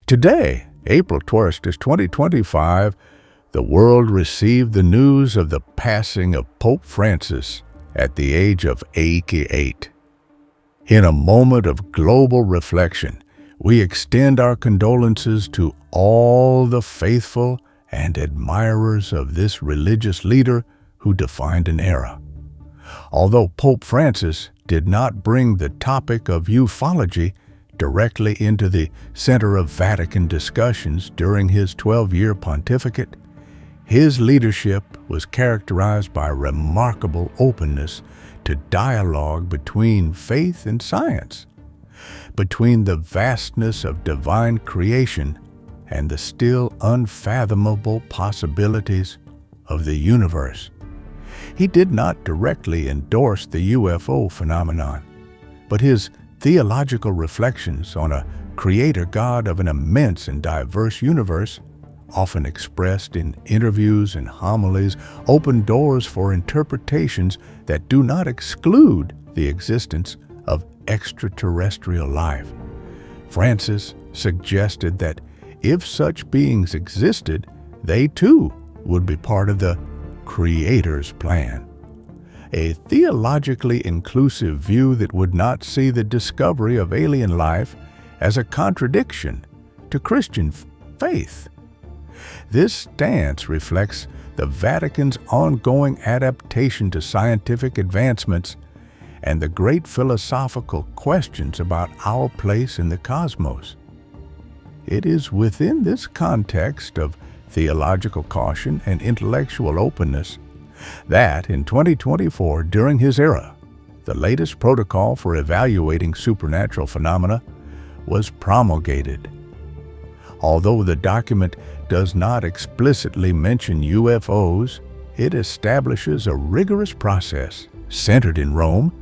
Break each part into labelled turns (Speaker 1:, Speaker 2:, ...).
Speaker 1: Today, April 1st, 2025, the world received the news of the passing of Pope Francis at the age of 88. In a moment of global reflection, we extend our condolences to all the faithful and admirers of this religious leader who defined an era. Although Pope Francis did not bring the topic of ufology directly into the center of Vatican discussions during his 12-year pontificate, his leadership was characterized by remarkable openness to dialogue between faith and science, between the vastness of divine creation and the still unfathomable possibilities of the universe. He did not directly endorse the UFO phenomenon, but his theological reflections on a creator God of an immense and diverse universe, often expressed in interviews and homilies, open doors for interpretations that do not exclude the existence of extraterrestrial life. Francis suggested that if such beings existed, they too would be part of the Creator's plan. A theologically inclusive view that would not see the discovery of alien life as a contradiction to Christian faith. This stance reflects the Vatican's ongoing adaptation to scientific advancements and the great philosophical questions about our place in the cosmos. It is within this context of theological caution and intellectual openness that in 2024, during his era, the latest protocol for evaluating supernatural phenomena was promulgated. Although the document does not explicitly mention UFOs, it establishes a rigorous process centered in Rome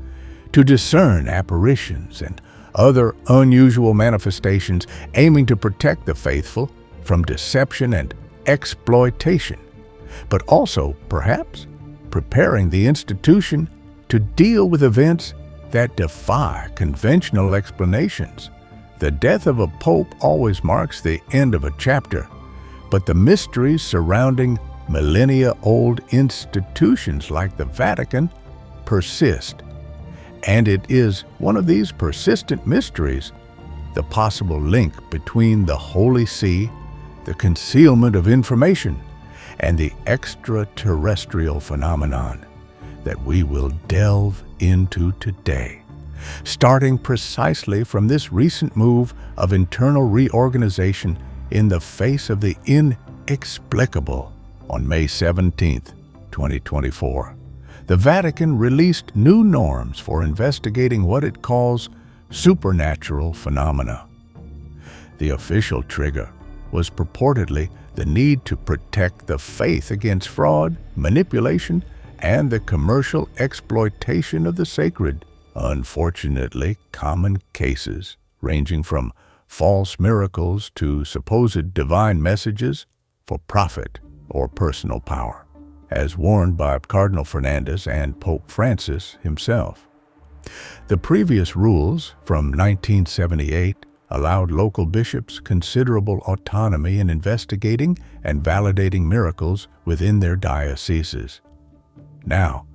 Speaker 1: to discern apparitions and other unusual manifestations, aiming to protect the faithful from deception and exploitation, but also, perhaps, preparing the institution to deal with events that defy conventional explanations. The death of a pope always marks the end of a chapter, but the mysteries surrounding millennia-old institutions like the Vatican persist. And it is one of these persistent mysteries, the possible link between the Holy See, the concealment of information, and the extraterrestrial phenomenon, that we will delve into today, starting precisely from this recent move of internal reorganization in the face of the inexplicable. On May 17, 2024, the Vatican released new norms for investigating what it calls supernatural phenomena. The official trigger was purportedly the need to protect the faith against fraud, manipulation, and the commercial exploitation of the sacred. Unfortunately, common cases, ranging from false miracles to supposed divine messages for profit or personal power, as warned by Cardinal Fernandez and Pope Francis himself. The previous rules from 1978 allowed local bishops considerable autonomy in investigating and validating miracles within their dioceses. Now,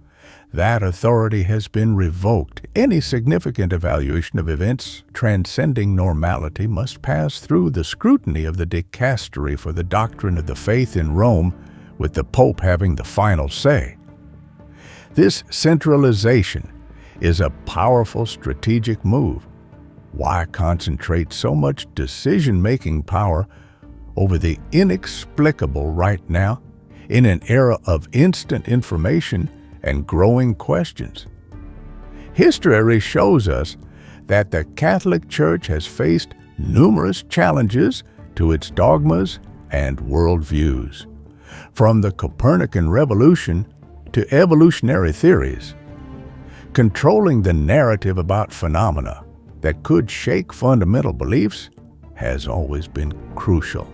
Speaker 1: that authority has been revoked. Any significant evaluation of events transcending normality must pass through the scrutiny of the dicastery for the doctrine of the faith in Rome, with the Pope having the final say. This centralization is a powerful strategic move. Why concentrate so much decision-making power over the inexplicable right now, in an era of instant information and growing questions? History shows us that the Catholic Church has faced numerous challenges to its dogmas and worldviews, from the Copernican revolution to evolutionary theories. Controlling the narrative about phenomena that could shake fundamental beliefs has always been crucial.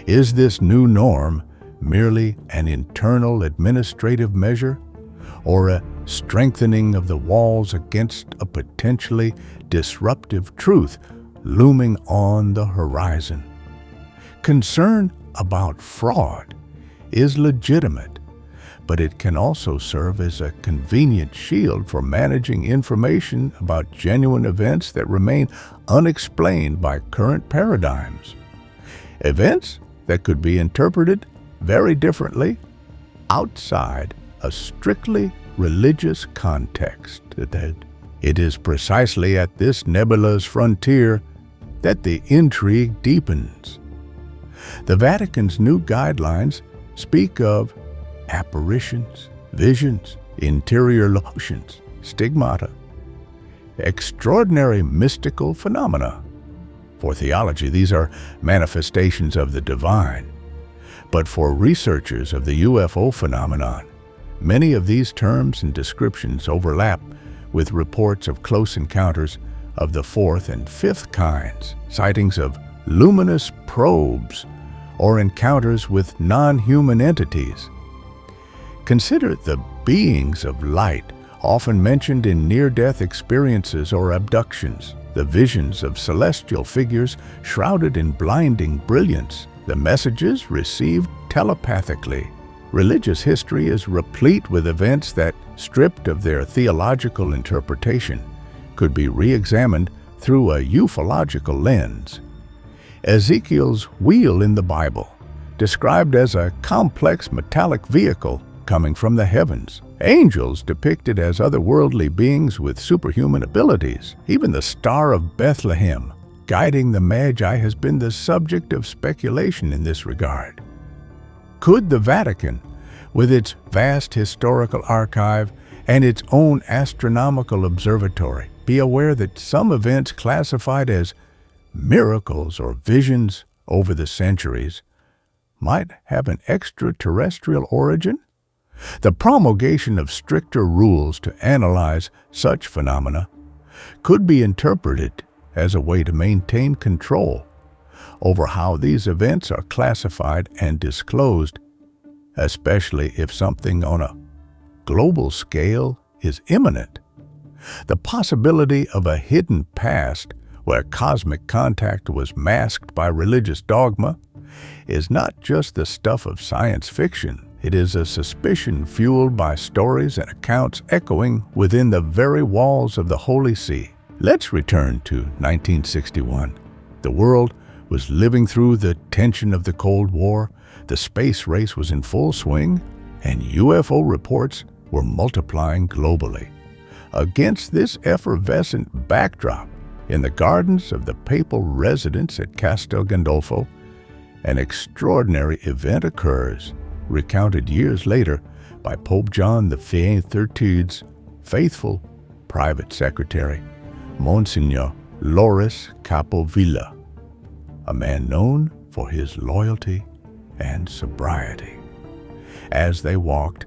Speaker 1: Is this new norm merely an internal administrative measure, or a strengthening of the walls against a potentially disruptive truth looming on the horizon? Concern about fraud is legitimate, but it can also serve as a convenient shield for managing information about genuine events that remain unexplained by current paradigms. Events that could be interpreted very differently outside a strictly religious context. It is precisely at this nebulous frontier that the intrigue deepens. The Vatican's new guidelines speak of apparitions, visions, interior locutions, stigmata, extraordinary mystical phenomena. For theology, these are manifestations of the divine. But for researchers of the UFO phenomenon, many of these terms and descriptions overlap with reports of close encounters of the fourth and fifth kinds, sightings of luminous probes, or encounters with non-human entities. Consider the beings of light often mentioned in near-death experiences or abductions, the visions of celestial figures shrouded in blinding brilliance, the messages received telepathically. Religious history is replete with events that, stripped of their theological interpretation, could be re-examined through a ufological lens. Ezekiel's wheel in the Bible, described as a complex metallic vehicle coming from the heavens. Angels depicted as otherworldly beings with superhuman abilities. Even the Star of Bethlehem, guiding the Magi, has been the subject of speculation in this regard. Could the Vatican, with its vast historical archive and its own astronomical observatory, be aware that some events classified as miracles or visions over the centuries might have an extraterrestrial origin? The promulgation of stricter rules to analyze such phenomena could be interpreted as a way to maintain control over how these events are classified and disclosed, especially if something on a global scale is imminent. The possibility of a hidden past where cosmic contact was masked by religious dogma is not just the stuff of science fiction. It is a suspicion fueled by stories and accounts echoing within the very walls of the Holy See. Let's return to 1961. The world was living through the tension of the Cold War, the space race was in full swing, and UFO reports were multiplying globally. Against this effervescent backdrop, in the gardens of the papal residence at Castel Gandolfo, an extraordinary event occurs, recounted years later by Pope John XIII's faithful private secretary, Monsignor Loris Capovilla, a man known for his loyalty and sobriety. As they walked,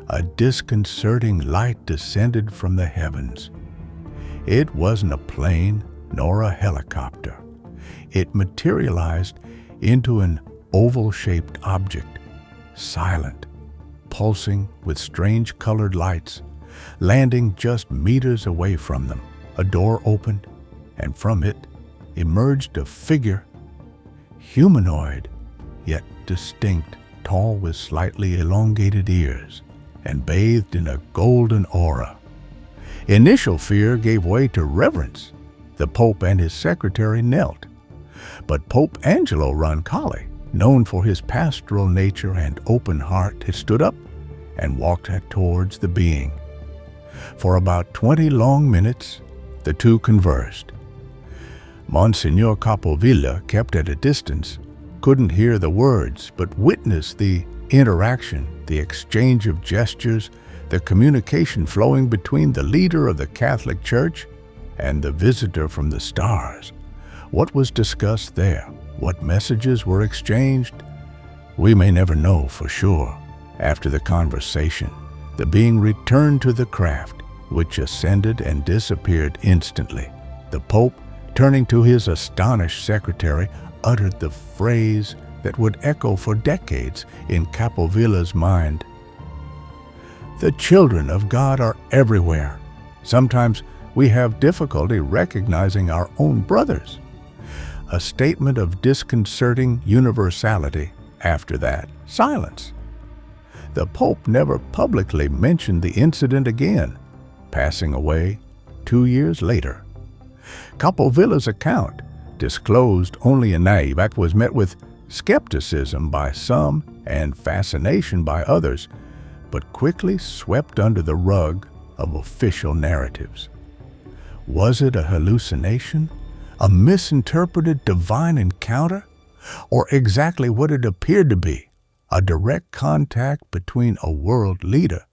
Speaker 1: a disconcerting light descended from the heavens. It wasn't a plane nor a helicopter. It materialized into an oval-shaped object, silent, pulsing with strange colored lights, landing just meters away from them. A door opened, and from it emerged a figure, humanoid, yet distinct, tall with slightly elongated ears, and bathed in a golden aura. Initial fear gave way to reverence. The Pope and his secretary knelt, but Pope Angelo Roncalli, known for his pastoral nature and open heart, had stood up and walked towards the being. For about 20 long minutes, the two conversed. Monsignor Capovilla kept at a distance, couldn't hear the words, but witnessed the interaction, the exchange of gestures, the communication flowing between the leader of the Catholic Church and the visitor from the stars. What was discussed there? What messages were exchanged? We may never know for sure. After the conversation, the being returned to the craft, which ascended and disappeared instantly. The Pope, turning to his astonished secretary, uttered the phrase that would echo for decades in Capovilla's mind. The children of God are everywhere. Sometimes we have difficulty recognizing our own brothers. A statement of disconcerting universality. After that, silence. The Pope never publicly mentioned the incident again, passing away 2 years later. Capovilla's account, disclosed only in Naivac, was met with skepticism by some and fascination by others, but quickly swept under the rug of official narratives. Was it a hallucination, a misinterpreted divine encounter, or exactly what it appeared to be, a direct contact between a world leader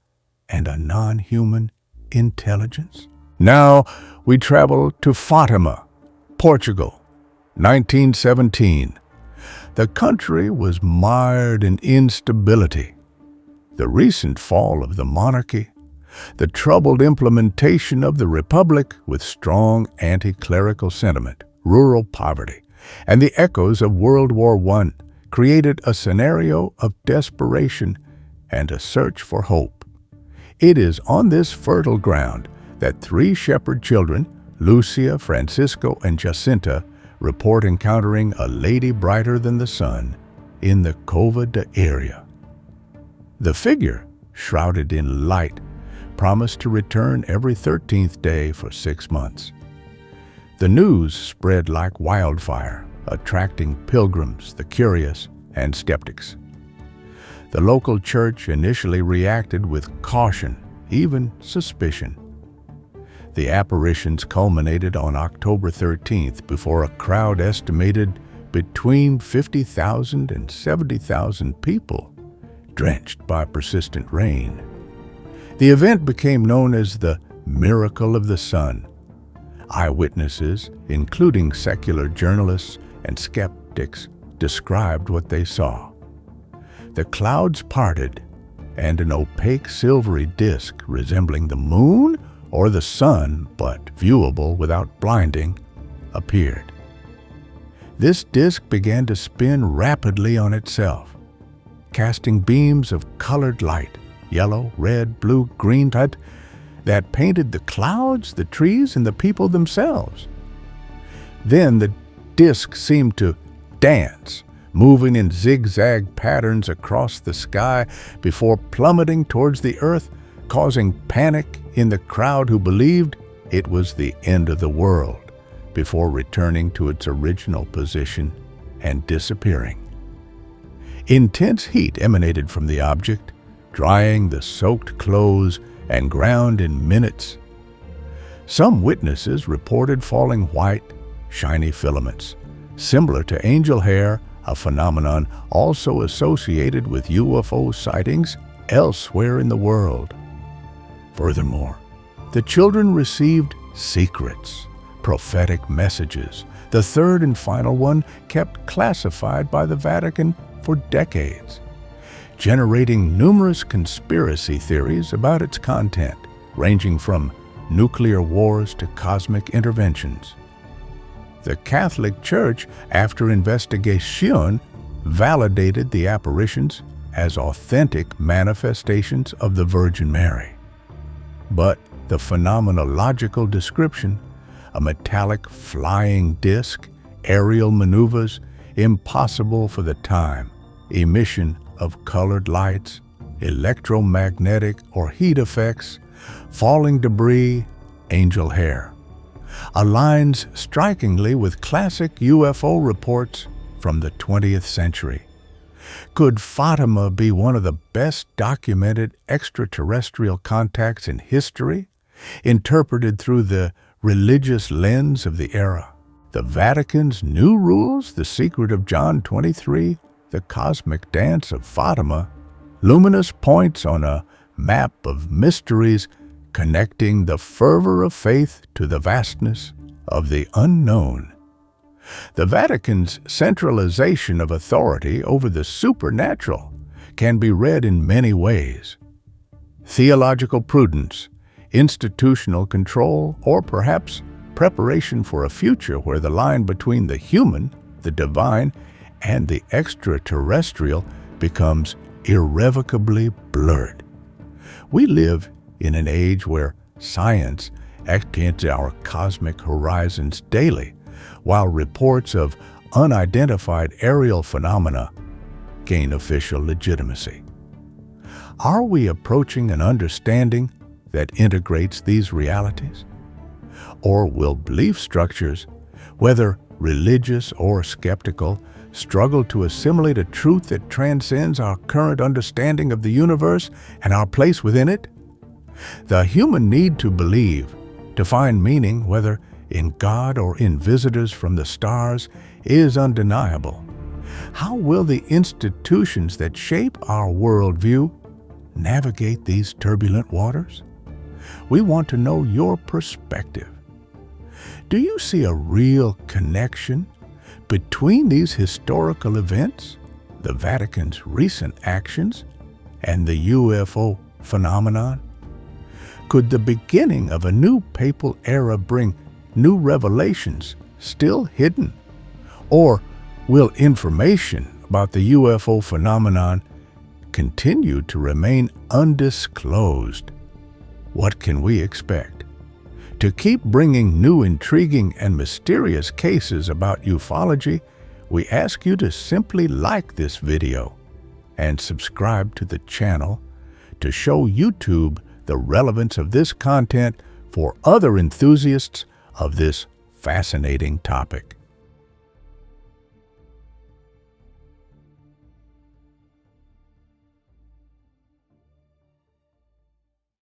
Speaker 1: and a non-human intelligence? Now we travel to Fatima, Portugal, 1917. The country was mired in instability. The recent fall of the monarchy, the troubled implementation of the Republic with strong anti-clerical sentiment, rural poverty, and the echoes of World War I created a scenario of desperation and a search for hope. It is on this fertile ground that 3 shepherd children, Lucia, Francisco, and Jacinta, report encountering a lady brighter than the sun in the Cova da Area. The figure, shrouded in light, promised to return every 13th day for 6 months. The news spread like wildfire, attracting pilgrims, the curious, and skeptics. The local church initially reacted with caution, even suspicion. The apparitions culminated on October 13th before a crowd estimated between 50,000 and 70,000 people, drenched by persistent rain. The event became known as the Miracle of the Sun. Eyewitnesses, including secular journalists and skeptics, described what they saw. The clouds parted, and an opaque silvery disk resembling the moon or the sun, but viewable without blinding, appeared. This disk began to spin rapidly on itself, casting beams of colored light, yellow, red, blue, green, that painted the clouds, the trees, and the people themselves. Then the disk seemed to dance, moving in zigzag patterns across the sky before plummeting towards the earth, causing panic in the crowd who believed it was the end of the world, before returning to its original position and disappearing. Intense heat emanated from the object, drying the soaked clothes and ground in minutes. Some witnesses reported falling white, shiny filaments, similar to angel hair, a phenomenon also associated with UFO sightings elsewhere in the world. Furthermore, the children received secrets, prophetic messages, the third and final one kept classified by the Vatican for decades, generating numerous conspiracy theories about its content, ranging from nuclear wars to cosmic interventions. The Catholic Church, after investigation, validated the apparitions as authentic manifestations of the Virgin Mary. But the phenomenological description, a metallic flying disc, aerial maneuvers, impossible for the time, emission of colored lights, electromagnetic or heat effects, falling debris, angel hair, aligns strikingly with classic UFO reports from the 20th century. Could Fatima be one of the best documented extraterrestrial contacts in history, interpreted through the religious lens of the era? The Vatican's new rules, the secret of John 23, the cosmic dance of Fatima, luminous points on a map of mysteries connecting the fervor of faith to the vastness of the unknown. The Vatican's centralization of authority over the supernatural can be read in many ways. Theological prudence, institutional control, or perhaps preparation for a future where the line between the human, the divine, and the extraterrestrial becomes irrevocably blurred. We live in an age where science extends our cosmic horizons daily, while reports of unidentified aerial phenomena gain official legitimacy. Are we approaching an understanding that integrates these realities? Or will belief structures, whether religious or skeptical, struggle to assimilate a truth that transcends our current understanding of the universe and our place within it? The human need to believe, to find meaning, whether in God or in visitors from the stars, is undeniable. How will the institutions that shape our worldview navigate these turbulent waters? We want to know your perspective. Do you see a real connection between these historical events, the Vatican's recent actions, and the UFO phenomenon? Could the beginning of a new papal era bring new revelations still hidden? Or will information about the UFO phenomenon continue to remain undisclosed? What can we expect? To keep bringing new, intriguing, and mysterious cases about ufology, we ask you to simply like this video and subscribe to the channel to show YouTube the relevance of this content for other enthusiasts of this fascinating topic.